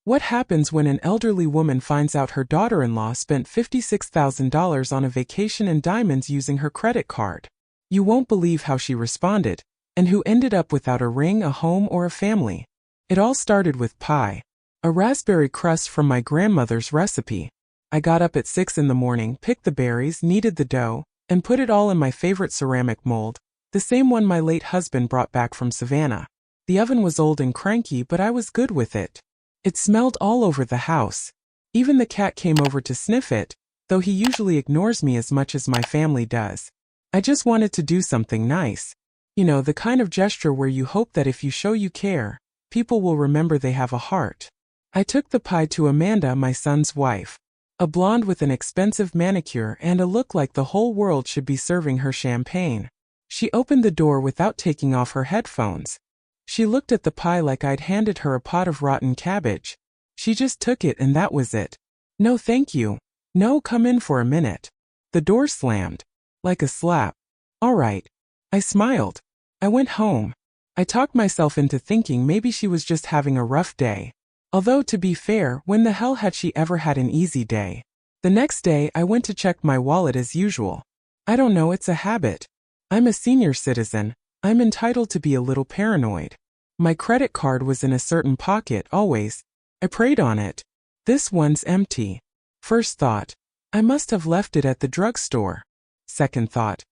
What happens when an elderly woman finds out her daughter-in-law spent $56,000 on a vacation in diamonds using her credit card? You won't believe how she responded, and who ended up without a ring, a home, or a family. It all started with pie. A raspberry crust from my grandmother's recipe. I got up at 6 in the morning, picked the berries, kneaded the dough, and put it all in my favorite ceramic mold, the same one my late husband brought back from Savannah. The oven was old and cranky, but I was good with it. It smelled all over the house. Even the cat came over to sniff it, though he usually ignores me as much as my family does. I just wanted to do something nice. You know, the kind of gesture where you hope that if you show you care, people will remember they have a heart. I took the pie to Amanda, my son's wife. A blonde with an expensive manicure and a look like the whole world should be serving her champagne. She opened the door without taking off her headphones. She looked at the pie like I'd handed her a pot of rotten cabbage. She just took it and that was it. No thank you. No, come in for a minute. The door slammed. Like a slap. All right. I smiled. I went home. I talked myself into thinking maybe she was just having a rough day. Although to be fair, when the hell had she ever had an easy day? The next day I went to check my wallet as usual. I don't know, it's a habit. I'm a senior citizen. I'm entitled to be a little paranoid. My credit card was in a certain pocket always. I prayed on it. This one's empty. First thought, I must have left it at the drugstore. Second thought,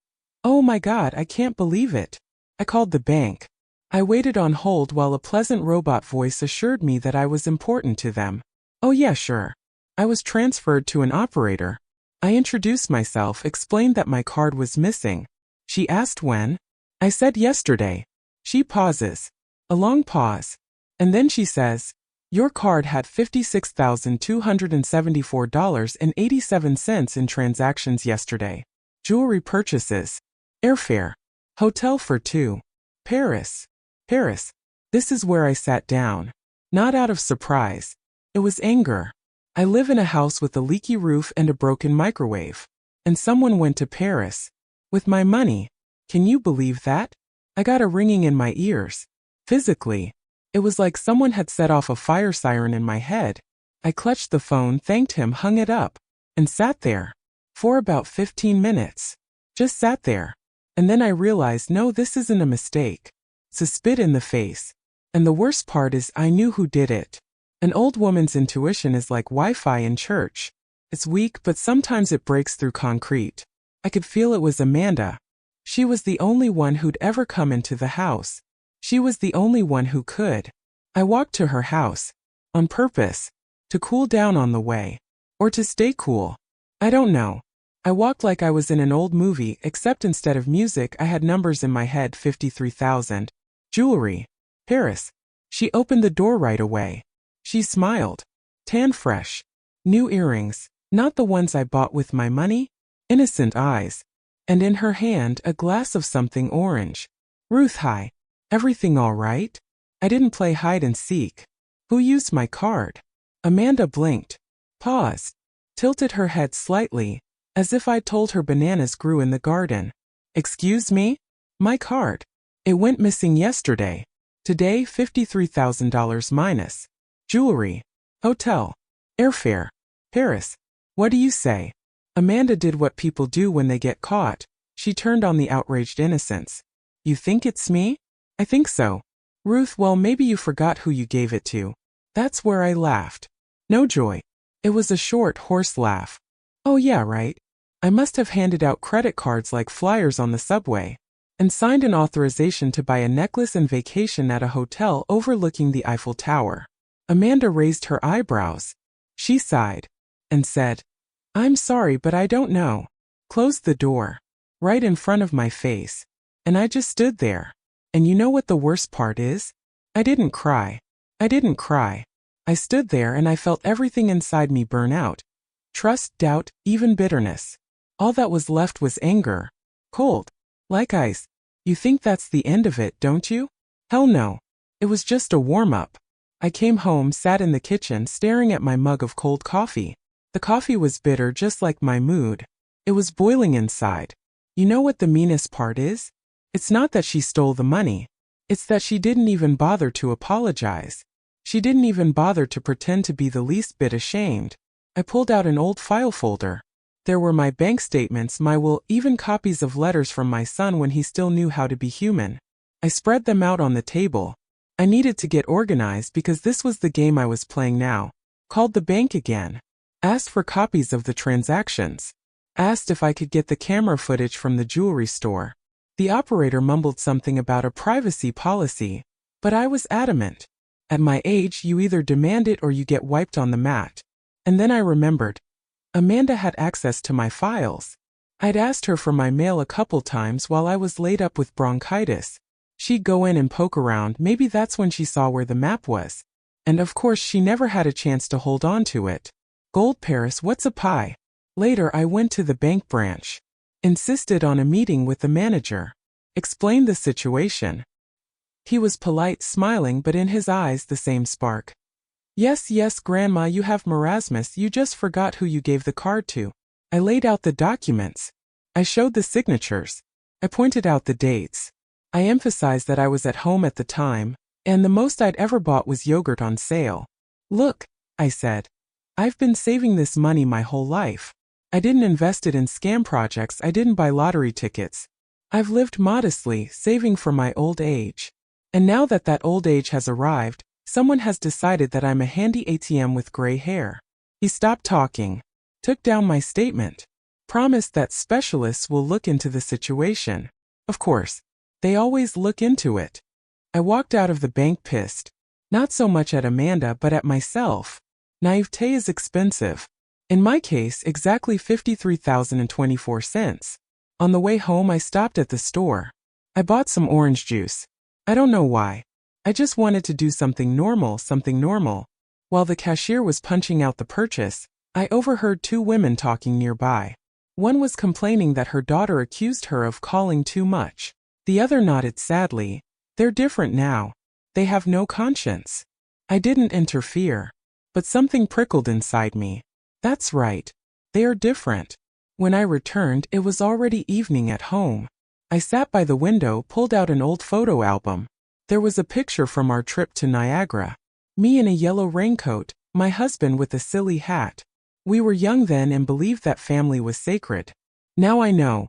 oh my God, I can't believe it. I called the bank. I waited on hold while a pleasant robot voice assured me that I was important to them. Oh yeah, sure. I was transferred to an operator. I introduced myself, explained that my card was missing. She asked when. I said yesterday. She pauses. A long pause. And then she says, your card had $56,274.87 in transactions yesterday. Jewelry purchases. Airfare. Hotel for two. Paris. Paris. This is where I sat down. Not out of surprise. It was anger. I live in a house with a leaky roof and a broken microwave. And someone went to Paris. With my money. Can you believe that? I got a ringing in my ears. Physically. It was like someone had set off a fire siren in my head. I clutched the phone, thanked him, hung it up, and sat there. For about 15 minutes. Just sat there. And then I realized, no, this isn't a mistake. It's a spit in the face. And the worst part is I knew who did it. An old woman's intuition is like Wi-Fi in church. It's weak, but sometimes it breaks through concrete. I could feel it was Amanda. She was the only one who'd ever come into the house. She was the only one who could. I walked to her house. On purpose. To cool down on the way. Or to stay cool. I don't know. I walked like I was in an old movie, except instead of music I had numbers in my head. 53,000. Jewelry. Paris. She opened the door right away. She smiled. Tan fresh. New earrings. Not the ones I bought with my money. Innocent eyes. And in her hand a glass of something orange. Ruth, hi. Everything all right? I didn't play hide and seek. Who used my card? Amanda blinked. Paused. Tilted her head slightly, as if I'd told her bananas grew in the garden. Excuse me? My card. It went missing yesterday. Today $53,000 minus. Jewelry. Hotel. Airfare. Paris. What do you say? Amanda did what people do when they get caught. She turned on the outraged innocents. You think it's me? I think so. Ruth, well, maybe you forgot who you gave it to. That's where I laughed. No joy. It was a short, hoarse laugh. Oh yeah, right. I must have handed out credit cards like flyers on the subway. And signed an authorization to buy a necklace and vacation at a hotel overlooking the Eiffel Tower. Amanda raised her eyebrows. She sighed. And said, I'm sorry, but I don't know. Closed the door. Right in front of my face. And I just stood there. And you know what the worst part is? I didn't cry. I didn't cry. I stood there and I felt everything inside me burn out. Trust, doubt, even bitterness. All that was left was anger. Cold. Like ice. You think that's the end of it, don't you? Hell no. It was just a warm-up. I came home, sat in the kitchen, staring at my mug of cold coffee. The coffee was bitter, just like my mood. It was boiling inside. You know what the meanest part is? It's not that she stole the money. It's that she didn't even bother to apologize. She didn't even bother to pretend to be the least bit ashamed. I pulled out an old file folder. There were my bank statements, my will, even copies of letters from my son when he still knew how to be human. I spread them out on the table. I needed to get organized because this was the game I was playing now. Called the bank again. Asked for copies of the transactions. Asked if I could get the camera footage from the jewelry store. The operator mumbled something about a privacy policy, but I was adamant. At my age, you either demand it or you get wiped on the mat. And then I remembered. Amanda had access to my files. I'd asked her for my mail a couple times while I was laid up with bronchitis. She'd go in and poke around, maybe that's when she saw where the map was. And of course she never had a chance to hold on to it. Gold Paris, what's a pie? Later I went to the bank branch. Insisted on a meeting with the manager. Explained the situation. He was polite, smiling, but in his eyes the same spark. Yes, Grandma, you have marasmus, you just forgot who you gave the card to. I laid out the documents. I showed the signatures. I pointed out the dates. I emphasized that I was at home at the time, and the most I'd ever bought was yogurt on sale. Look, I said. I've been saving this money my whole life. I didn't invest it in scam projects, I didn't buy lottery tickets. I've lived modestly, saving for my old age. And now that that old age has arrived, someone has decided that I'm a handy ATM with gray hair. He stopped talking. Took down my statement. Promised that specialists will look into the situation. Of course. They always look into it. I walked out of the bank pissed. Not so much at Amanda but at myself. Naivete is expensive. In my case, exactly $53,024. On the way home I stopped at the store. I bought some orange juice. I don't know why. I just wanted to do something normal. While the cashier was punching out the purchase, I overheard two women talking nearby. One was complaining that her daughter accused her of calling too much. The other nodded sadly. They're different now. They have no conscience. I didn't interfere. But something prickled inside me. That's right. They are different. When I returned, it was already evening at home. I sat by the window, pulled out an old photo album. There was a picture from our trip to Niagara. Me in a yellow raincoat, my husband with a silly hat. We were young then and believed that family was sacred. Now I know.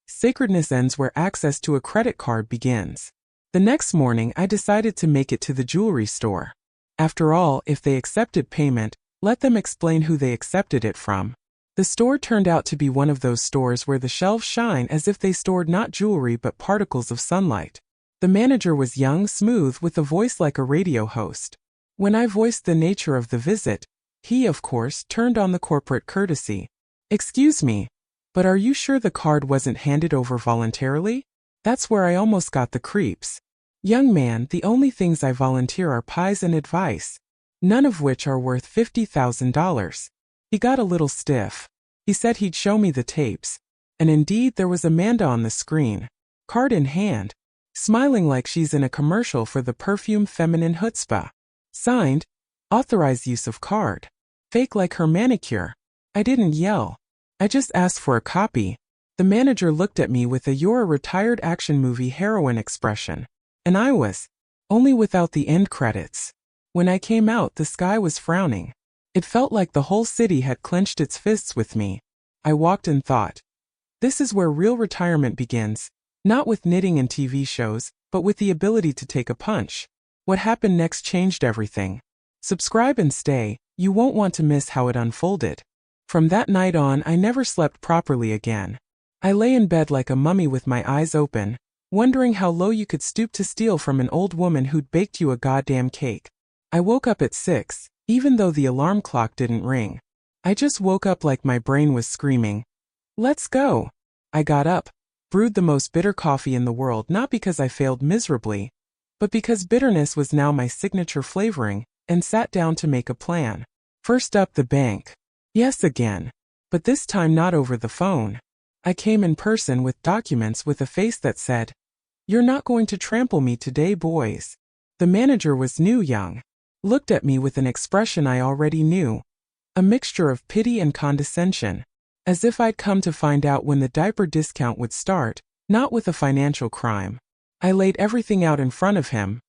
Sacredness ends where access to a credit card begins. The next morning I decided to make it to the jewelry store. After all, if they accepted payment, let them explain who they accepted it from. The store turned out to be one of those stores where the shelves shine as if they stored not jewelry but particles of sunlight. The manager was young, smooth, with a voice like a radio host. When I voiced the nature of the visit, he, of course, turned on the corporate courtesy. Excuse me, but are you sure the card wasn't handed over voluntarily? That's where I almost got the creeps. Young man, the only things I volunteer are pies and advice, none of which are worth $50,000. He got a little stiff. He said he'd show me the tapes. And indeed there was Amanda on the screen, card in hand, smiling like she's in a commercial for the perfume feminine chutzpah. Signed, authorized use of card. Fake like her manicure. I didn't yell. I just asked for a copy. The manager looked at me with a "you're a retired action movie heroine" expression. And I was. Only without the end credits. When I came out, the sky was frowning. It felt like the whole city had clenched its fists with me. I walked and thought. This is where real retirement begins. Not with knitting and TV shows, but with the ability to take a punch. What happened next changed everything. Subscribe and stay, you won't want to miss how it unfolded. From that night on, I never slept properly again. I lay in bed like a mummy with my eyes open, wondering how low you could stoop to steal from an old woman who'd baked you a goddamn cake. I woke up at 6, even though the alarm clock didn't ring. I just woke up like my brain was screaming, "Let's go." I got up, brewed the most bitter coffee in the world, not because I failed miserably, but because bitterness was now my signature flavoring, and sat down to make a plan. First up, the bank. Yes, again. But this time not over the phone. I came in person with documents with a face that said, "You're not going to trample me today, boys." The manager was new young. Looked at me with an expression I already knew. A mixture of pity and condescension. As if I'd come to find out when the diaper discount would start, not with a financial crime. I laid everything out in front of him.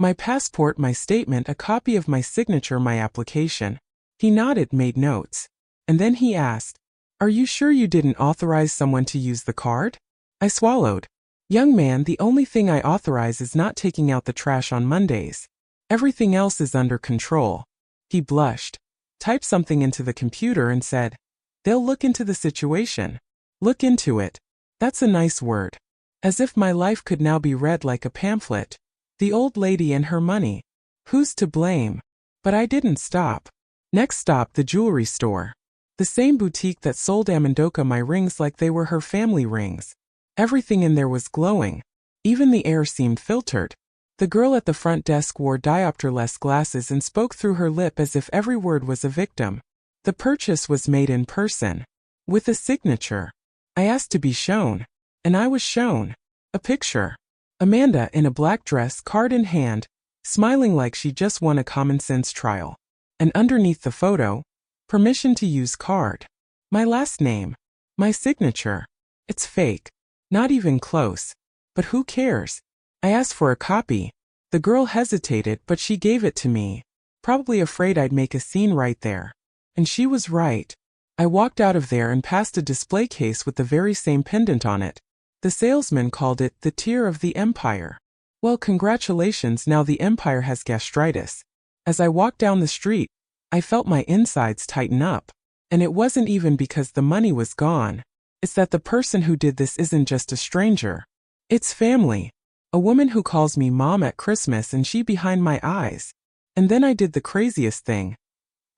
My passport, my statement, a copy of my signature, my application. He nodded, made notes. And then he asked, "Are you sure you didn't authorize someone to use the card?" I swallowed. "Young man, the only thing I authorize is not taking out the trash on Mondays. Everything else is under control." He blushed, typed something into the computer and said, "They'll look into the situation." Look into it. That's a nice word. As if my life could now be read like a pamphlet. The old lady and her money. Who's to blame? But I didn't stop. Next stop, the jewelry store. The same boutique that sold Amendoka my rings like they were her family rings. Everything in there was glowing. Even the air seemed filtered. The girl at the front desk wore diopter-less glasses and spoke through her lip as if every word was a victim. The purchase was made in person. With a signature. I asked to be shown. And I was shown. A picture. Amanda in a black dress, card in hand, smiling like she just won a common sense trial. And underneath the photo, permission to use card. My last name. My signature. It's fake. Not even close. But who cares? I asked for a copy. The girl hesitated, but she gave it to me. Probably afraid I'd make a scene right there. And she was right. I walked out of there and passed a display case with the very same pendant on it. The salesman called it the tear of the empire. Well, congratulations, now the empire has gastritis. As I walked down the street, I felt my insides tighten up. And it wasn't even because the money was gone. It's that the person who did this isn't just a stranger. It's family. A woman who calls me mom at Christmas and she behind my eyes. And then I did the craziest thing.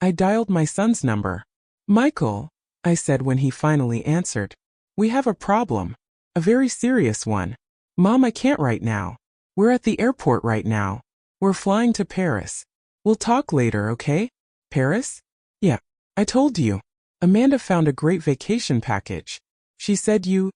I dialed my son's number. "Michael," I said when he finally answered. "We have a problem. A very serious one. Mom, I can't right now. We're at the airport right now. We're flying to Paris. We'll talk later, okay?" "Paris?" "Yeah. I told you. Amanda found a great vacation package. She said you..."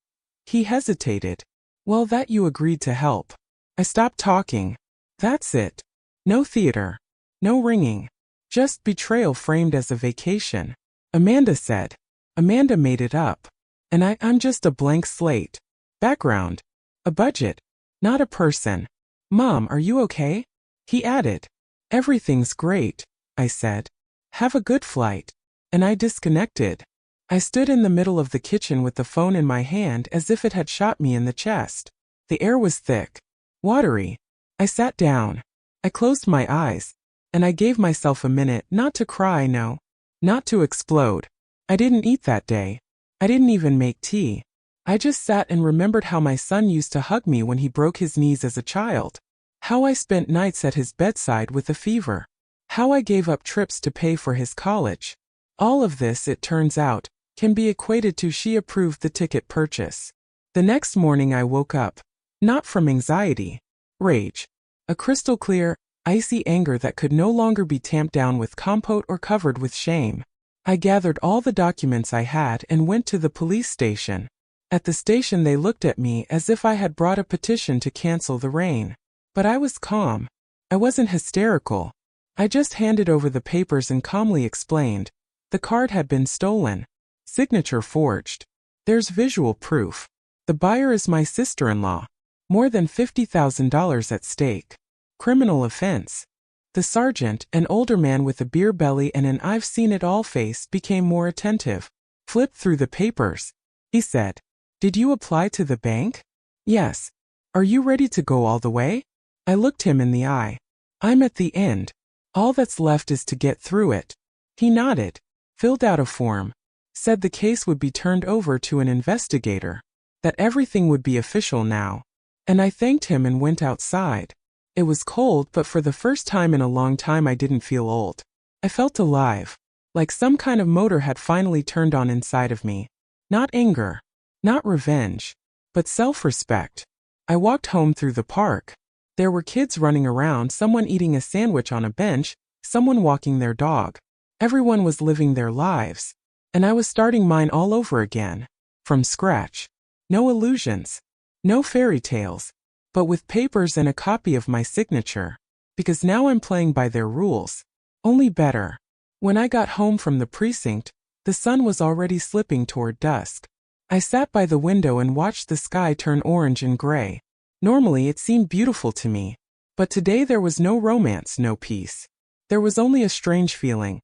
He hesitated. "Well, that you agreed to help." I stopped talking. That's it. No theater. No ringing. Just betrayal framed as a vacation. Amanda said. Amanda made it up. And I'm just a blank slate. Background. A budget. Not a person. "Mom, are you okay?" He added. "Everything's great," I said. "Have a good flight." And I disconnected. I stood in the middle of the kitchen with the phone in my hand as if it had shot me in the chest. The air was thick. Watery. I sat down. I closed my eyes. And I gave myself a minute not to cry, no. Not to explode. I didn't eat that day. I didn't even make tea. I just sat and remembered how my son used to hug me when he broke his knees as a child. How I spent nights at his bedside with a fever. How I gave up trips to pay for his college. All of this, it turns out, can be equated to she approved the ticket purchase. The next morning I woke up. Not from anxiety. Rage. A crystal clear, icy anger that could no longer be tamped down with compote or covered with shame. I gathered all the documents I had and went to the police station. At the station they looked at me as if I had brought a petition to cancel the rain. But I was calm. I wasn't hysterical. I just handed over the papers and calmly explained. The card had been stolen. Signature forged. There's visual proof. The buyer is my sister-in-law. More than $50,000 at stake. Criminal offense. The sergeant, an older man with a beer belly and an "I've seen it all" face, became more attentive. Flipped through the papers. He said, "Did you apply to the bank?" "Yes." "Are you ready to go all the way?" I looked him in the eye. "I'm at the end. All that's left is to get through it." He nodded. Filled out a form. Said the case would be turned over to an investigator. That everything would be official now. And I thanked him and went outside. It was cold, but for the first time in a long time I didn't feel old. I felt alive. Like some kind of motor had finally turned on inside of me. Not anger. Not revenge. But self-respect. I walked home through the park. There were kids running around, someone eating a sandwich on a bench, someone walking their dog. Everyone was living their lives. And I was starting mine all over again. From scratch. No illusions. No fairy tales. But with papers and a copy of my signature. Because now I'm playing by their rules. Only better. When I got home from the precinct, the sun was already slipping toward dusk. I sat by the window and watched the sky turn orange and gray. Normally it seemed beautiful to me. But today there was no romance, no peace. There was only a strange feeling.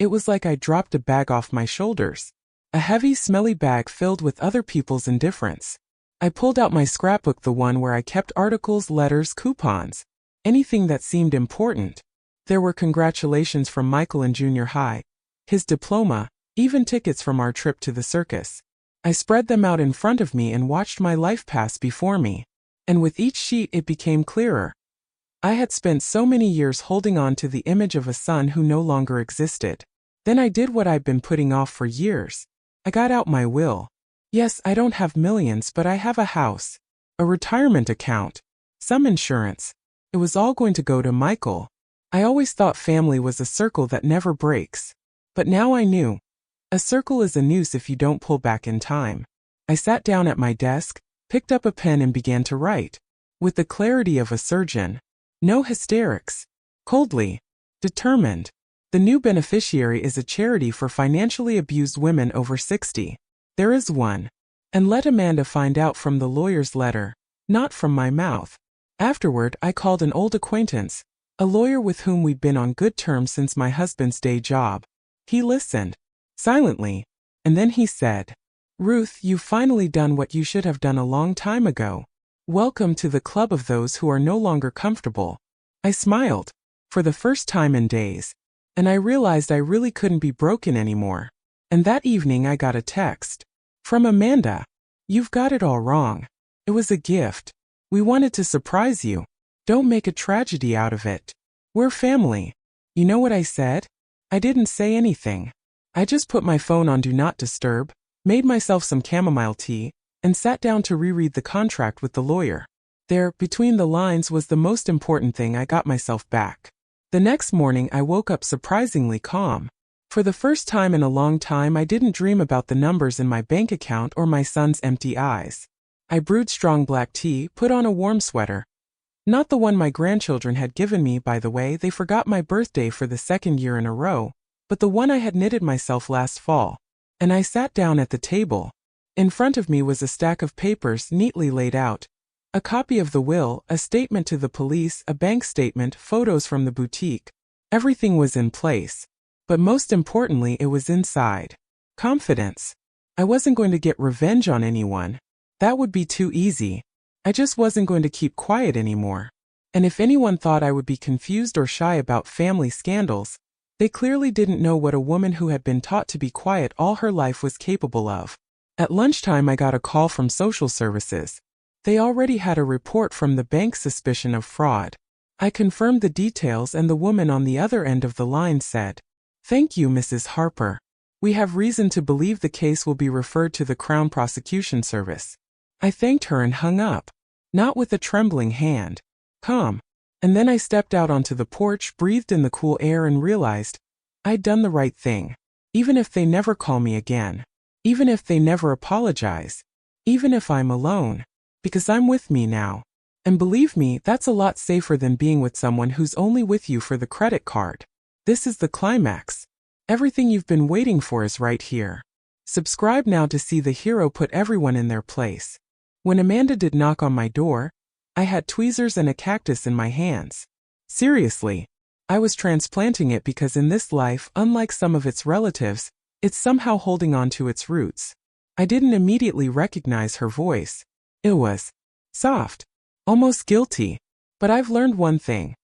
It was like I dropped a bag off my shoulders. A heavy, smelly bag filled with other people's indifference. I pulled out my scrapbook, the one where I kept articles, letters, coupons, anything that seemed important. There were congratulations from Michael in junior high, his diploma, even tickets from our trip to the circus. I spread them out in front of me and watched my life pass before me. And with each sheet it became clearer. I had spent so many years holding on to the image of a son who no longer existed. Then I did what I'd been putting off for years. I got out my will. Yes, I don't have millions, but I have a house, a retirement account, some insurance. It was all going to go to Michael. I always thought family was a circle that never breaks. But now I knew. A circle is a noose if you don't pull back in time. I sat down at my desk, picked up a pen and began to write. With the clarity of a surgeon. No hysterics. Coldly. Determined. The new beneficiary is a charity for financially abused women over 60. There is one. And let Amanda find out from the lawyer's letter, not from my mouth. Afterward, I called an old acquaintance, a lawyer with whom we'd been on good terms since my husband's day job. He listened. Silently. And then he said, "Ruth, you've finally done what you should have done a long time ago. Welcome to the club of those who are no longer comfortable." I smiled. For the first time in days. And I realized I really couldn't be broken anymore. And that evening I got a text. From Amanda. "You've got it all wrong. It was a gift. We wanted to surprise you. Don't make a tragedy out of it. We're family." You know what I said? I didn't say anything. I just put my phone on Do Not Disturb, made myself some chamomile tea, and sat down to reread the contract with the lawyer. There, between the lines, was the most important thing. I got myself back. The next morning I woke up surprisingly calm. For the first time in a long time I didn't dream about the numbers in my bank account or my son's empty eyes. I brewed strong black tea, put on a warm sweater. Not the one my grandchildren had given me, by the way. They forgot my birthday for the second year in a row, but the one I had knitted myself last fall. And I sat down at the table. In front of me was a stack of papers neatly laid out. A copy of the will, a statement to the police, a bank statement, photos from the boutique. Everything was in place. But most importantly, it was inside. Confidence. I wasn't going to get revenge on anyone. That would be too easy. I just wasn't going to keep quiet anymore. And if anyone thought I would be confused or shy about family scandals, they clearly didn't know what a woman who had been taught to be quiet all her life was capable of. At lunchtime I got a call from social services. They already had a report from the bank's suspicion of fraud. I confirmed the details and the woman on the other end of the line said, "Thank you, Mrs. Harper. We have reason to believe the case will be referred to the Crown Prosecution Service." I thanked her and hung up, not with a trembling hand. Calm. And then I stepped out onto the porch, breathed in the cool air and realized I'd done the right thing. Even if they never call me again. Even if they never apologize. Even if I'm alone. Because I'm with me now. And believe me, that's a lot safer than being with someone who's only with you for the credit card. This is the climax. Everything you've been waiting for is right here. Subscribe now to see the hero put everyone in their place. When Amanda did knock on my door, I had tweezers and a cactus in my hands. Seriously. I was transplanting it because in this life, unlike some of its relatives, it's somehow holding on to its roots. I didn't immediately recognize her voice. It was soft, almost guilty. But I've learned one thing.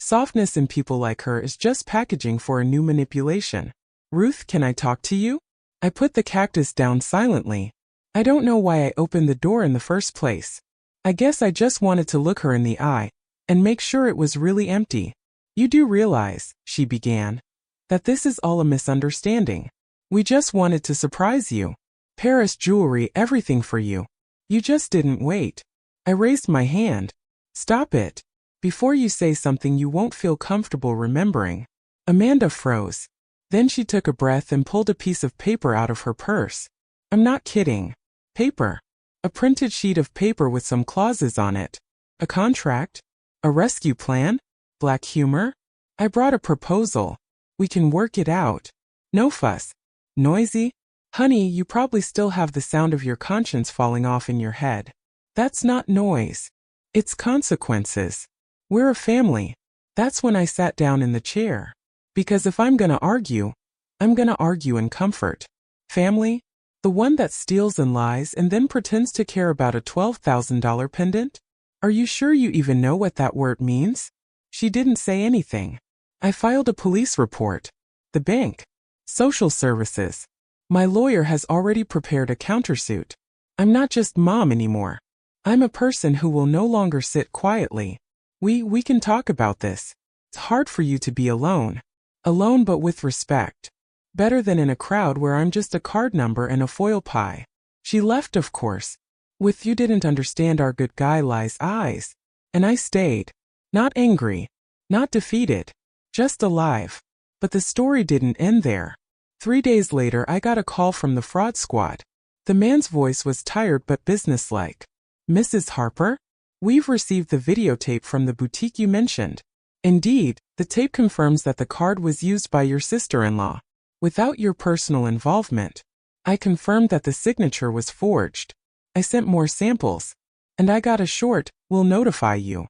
Softness in people like her is just packaging for a new manipulation. "Ruth, can I talk to you?" I put the cactus down silently. I don't know why I opened the door in the first place. I guess I just wanted to look her in the eye and make sure it was really empty. "You do realize," she began, "that this is all a misunderstanding. We just wanted to surprise you. Paris jewelry, everything for you. You just didn't wait." I raised my hand. "Stop it. Before you say something you won't feel comfortable remembering." Amanda froze. Then she took a breath and pulled a piece of paper out of her purse. "I'm not kidding. Paper. A printed sheet of paper with some clauses on it. A contract? A rescue plan? Black humor? I brought a proposal. We can work it out. No fuss. Noisy? Honey, you probably still have the sound of your conscience falling off in your head. That's not noise. It's consequences. We're a family. That's when I sat down in the chair. Because if I'm gonna argue, I'm gonna argue in comfort. Family? The one that steals and lies and then pretends to care about a $12,000 pendant? Are you sure you even know what that word means? She didn't say anything. I filed a police report. The bank. Social services. My lawyer has already prepared a countersuit. I'm not just mom anymore. I'm a person who will no longer sit quietly. We can talk about this. It's hard for you to be alone. Alone but with respect. Better than in a crowd where I'm just a card number and a foil pie. She left, of course. With you didn't understand our good guy Lie's eyes. And I stayed. Not angry. Not defeated. Just alive. But the story didn't end there. 3 days later I got a call from the fraud squad. The man's voice was tired but businesslike. Mrs. Harper? We've received the videotape from the boutique you mentioned. Indeed, the tape confirms that the card was used by your sister-in-law. Without your personal involvement. I confirmed that the signature was forged. I sent more samples. And I got a short, "We'll notify you."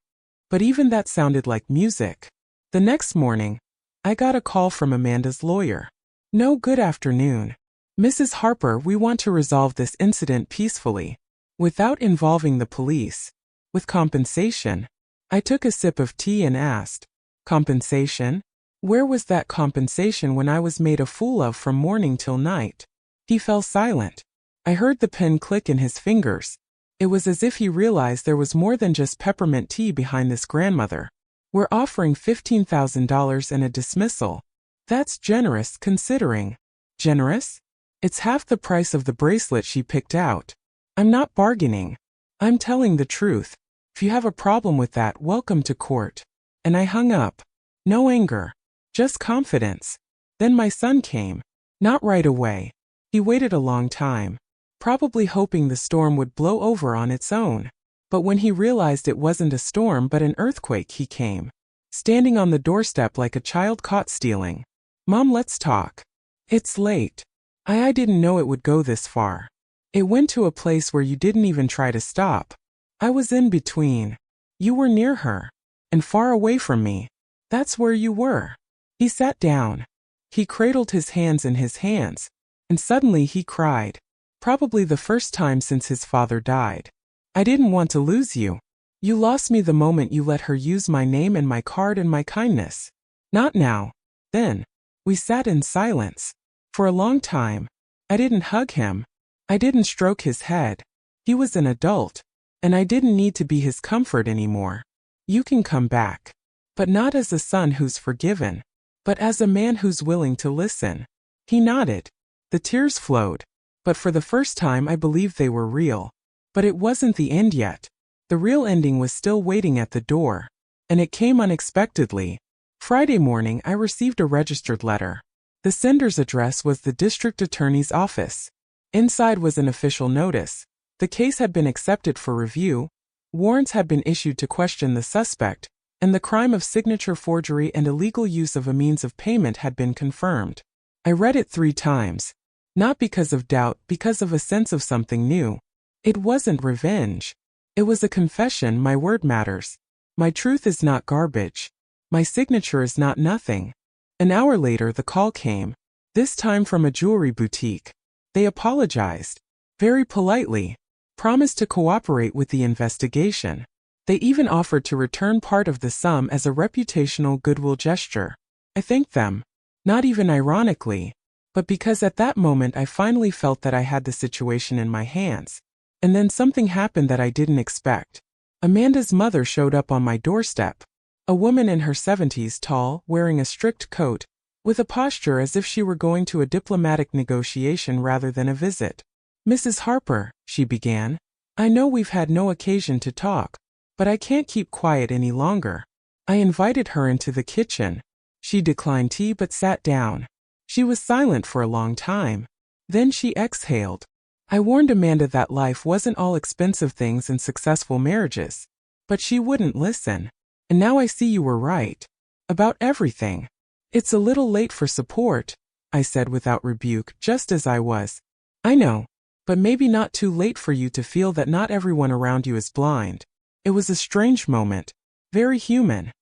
But even that sounded like music. The next morning, I got a call from Amanda's lawyer. "No, good afternoon. Mrs. Harper, we want to resolve this incident peacefully. Without involving the police. With compensation." I took a sip of tea and asked, "Compensation? Where was that compensation when I was made a fool of from morning till night?" He fell silent. I heard the pen click in his fingers. It was as if he realized there was more than just peppermint tea behind this grandmother. "We're offering $15,000 and a dismissal. That's generous considering." Generous? It's half the price of the bracelet she picked out. I'm not bargaining. I'm telling the truth. If you have a problem with that, welcome to court. And I hung up. No anger. Just confidence. Then my son came. Not right away. He waited a long time. Probably hoping the storm would blow over on its own. But when he realized it wasn't a storm but an earthquake, he came. Standing on the doorstep like a child caught stealing. "Mom, let's talk." "It's late. I didn't know it would go this far. It went to a place where you didn't even try to stop. I was in between. You were near her. And far away from me. That's where you were." He sat down. He cradled his hands in his hands. And suddenly he cried. Probably the first time since his father died. "I didn't want to lose you. You lost me the moment you let her use my name and my card and my kindness. Not now. Then." We sat in silence. For a long time. I didn't hug him. I didn't stroke his head. He was an adult. And I didn't need to be his comfort anymore. "You can come back. But not as a son who's forgiven. But as a man who's willing to listen." He nodded. The tears flowed. But for the first time I believed they were real. But it wasn't the end yet. The real ending was still waiting at the door. And it came unexpectedly. Friday morning I received a registered letter. The sender's address was the district attorney's office. Inside was an official notice. The case had been accepted for review. Warrants had been issued to question the suspect. And the crime of signature forgery and illegal use of a means of payment had been confirmed. I read it 3 times. Not because of doubt, because of a sense of something new. It wasn't revenge. It was a confession. My word matters. My truth is not garbage. My signature is not nothing. An hour later the call came. This time from a jewelry boutique. They apologized. Very politely. Promised to cooperate with the investigation. They even offered to return part of the sum as a reputational goodwill gesture. I thanked them. Not even ironically. But because at that moment I finally felt that I had the situation in my hands. And then something happened that I didn't expect. Amanda's mother showed up on my doorstep. A woman in her 70s, tall, wearing a strict coat, with a posture as if she were going to a diplomatic negotiation rather than a visit. "Mrs. Harper," she began, "I know we've had no occasion to talk, but I can't keep quiet any longer." I invited her into the kitchen. She declined tea but sat down. She was silent for a long time. Then she exhaled. I warned Amanda that life wasn't all expensive things and successful marriages. But she wouldn't listen. And now I see you were right. About everything. "It's a little late for support," I said without rebuke, just as I was. "I know. But maybe not too late for you to feel that not everyone around you is blind." It was a strange moment. Very human.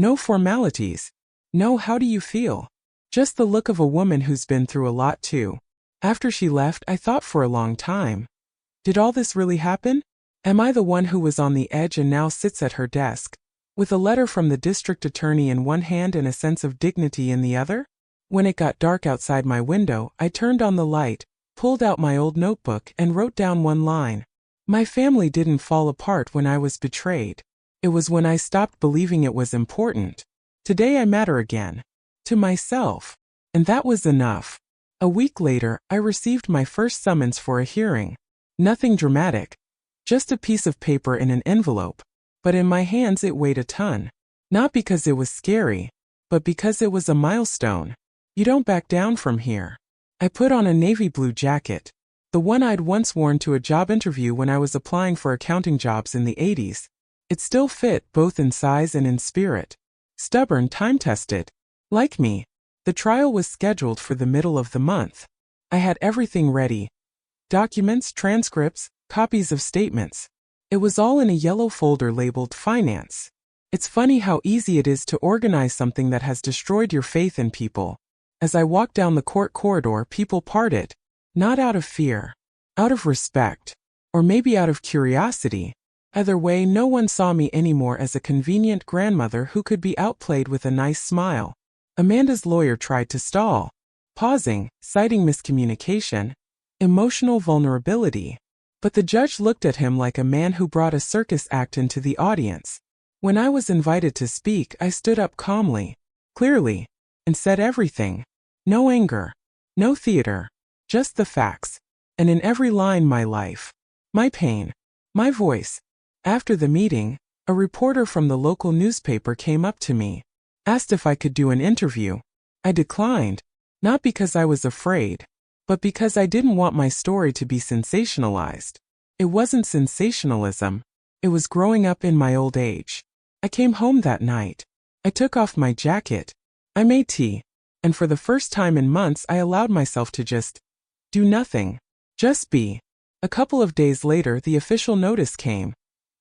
No formalities. No how do you feel. Just the look of a woman who's been through a lot too. After she left, I thought for a long time. Did all this really happen? Am I the one who was on the edge and now sits at her desk, with a letter from the district attorney in one hand and a sense of dignity in the other? When it got dark outside my window, I turned on the light, pulled out my old notebook, and wrote down one line. My family didn't fall apart when I was betrayed. It was when I stopped believing it was important. Today I matter again. To myself. And that was enough. A week later, I received my first summons for a hearing. Nothing dramatic. Just a piece of paper in an envelope. But in my hands it weighed a ton. Not because it was scary, but because it was a milestone. You don't back down from here. I put on a navy blue jacket. The one I'd once worn to a job interview when I was applying for accounting jobs in the 80s. It still fit both in size and in spirit. Stubborn, time-tested. Like me. The trial was scheduled for the middle of the month. I had everything ready. Documents, transcripts, copies of statements. It was all in a yellow folder labeled Finance. It's funny how easy it is to organize something that has destroyed your faith in people. As I walked down the court corridor, people parted. Not out of fear. Out of respect. Or maybe out of curiosity. Either way, no one saw me anymore as a convenient grandmother who could be outplayed with a nice smile. Amanda's lawyer tried to stall. Pausing, citing miscommunication. Emotional vulnerability. But the judge looked at him like a man who brought a circus act into the audience. When I was invited to speak, I stood up calmly, clearly, and said everything. No anger. No theater. Just the facts. And in every line, my life. My pain. My voice. After the meeting, a reporter from the local newspaper came up to me. Asked if I could do an interview. I declined. Not because I was afraid, but because I didn't want my story to be sensationalized. It wasn't sensationalism. It was growing up in my old age. I came home that night. I took off my jacket. I made tea. And for the first time in months, I allowed myself to just do nothing. Just be. A couple of days later, the official notice came.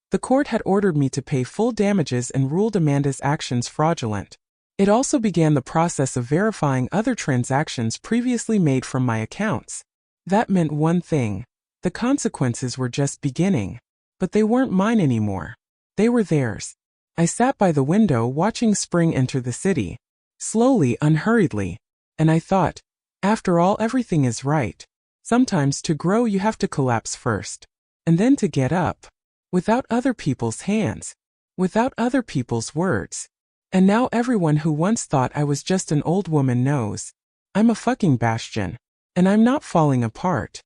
The court had ordered me to pay full damages and ruled Amanda's actions fraudulent. It also began the process of verifying other transactions previously made from my accounts. That meant one thing. The consequences were just beginning. But they weren't mine anymore. They were theirs. I sat by the window watching spring enter the city. Slowly, unhurriedly. And I thought, after all, everything is right. Sometimes to grow you have to collapse first. And then to get up. Without other people's hands. Without other people's words. And now everyone who once thought I was just an old woman knows. I'm a fucking bastion. And I'm not falling apart.